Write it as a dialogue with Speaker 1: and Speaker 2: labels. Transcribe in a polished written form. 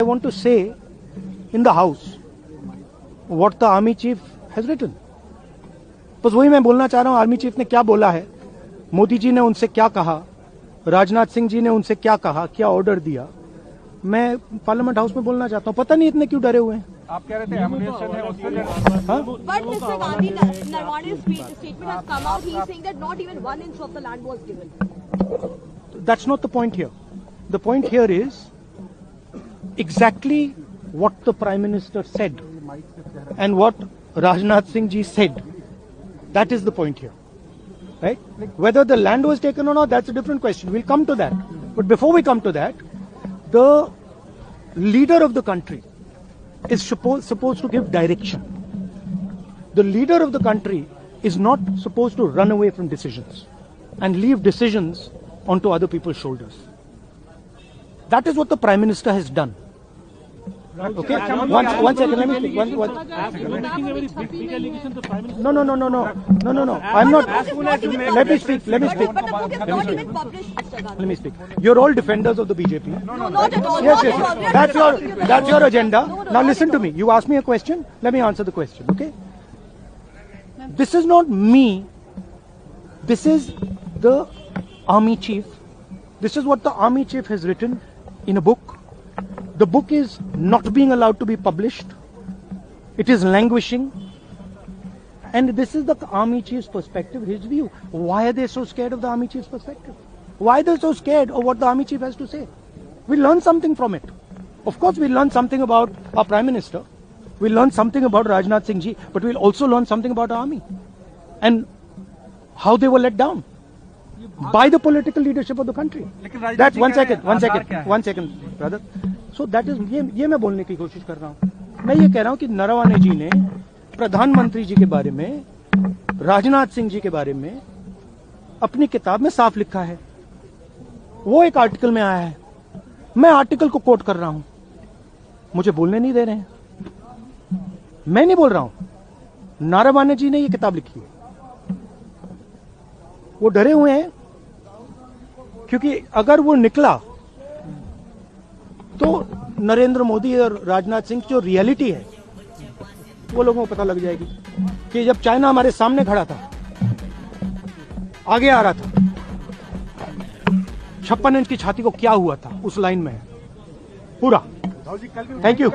Speaker 1: I want to say in the house what the army chief has written. बस वही मैं बोलना चाह रहा हूं, आर्मी चीफ ने क्या बोला है, मोदी जी ने उनसे क्या कहा, राजनाथ सिंह जी ने उनसे क्या कहा, क्या ऑर्डर दिया, मैं पार्लियामेंट हाउस में बोलना चाहता हूं। पता नहीं इतने क्यों डरे हुए हैं।
Speaker 2: आप कह रहे थे एमुनेशन है उससे
Speaker 3: But Mr. Gandhi, Narwane's statement has come out. He is saying that not even 1 inch of the land was given.
Speaker 1: That's not the point here. The point here is exactly what the Prime Minister said and what Rajnath Singh ji said. That is the point here. Right? Whether the land was taken or not, that's a different question. We'll come to that. But before we come to that, the leader of the country is supposed to give direction. The leader of the country is not supposed to run away from decisions and leave decisions onto other people's shoulders. That is what the Prime Minister has done. Okay, one second, let me speak. No. I'm not. Let me speak.
Speaker 3: But the book is not even published, Mr. Gandhi.
Speaker 1: Let me speak. You're all defenders of the BJP.
Speaker 3: No, not at all.
Speaker 1: Yes.
Speaker 3: Not at all.
Speaker 1: That's your agenda.
Speaker 3: No,
Speaker 1: Now listen to me. You asked me a question. Let me answer the question. Okay. This is not me. This is the army chief. This is what the army chief has written in a book. The book is not being allowed to be published. It is languishing. And this is the army chief's perspective, his view. Why are they so scared of the army chief's perspective? Why are they so scared of what the army chief has to say? We learn something from it. Of course, we learn something about our Prime Minister. We learn something about Rajnath Singh ji, but we'll also learn something about our army and how they were let down by the political leadership of the country. That's one second, brother. So that is ये मैं बोलने की कोशिश कर रहा हूँ। मैं ये कह रहा हूँ कि नरवाने जी ने प्रधानमंत्री जी के बारे में, राजनाथ सिंह जी के बारे में अपनी किताब में साफ लिखा है। वो एक आर्टिकल में आया है, मैं आर्टिकल को कोट कर रहा हूं, मुझे बोलने नहीं दे रहे हैं। मैं नहीं बोल रहा हूं, नारावाने जी ने ये किताब लिखी है। वो डरे हुए हैं क्योंकि अगर वो निकला तो नरेंद्र मोदी और राजनाथ सिंह जो रियलिटी है वो लोगों को पता लग जाएगी कि जब चाइना हमारे सामने खड़ा था, आगे आ रहा था, 56 इंच की छाती को क्या हुआ था, उस लाइन में है पूरा। Thank you.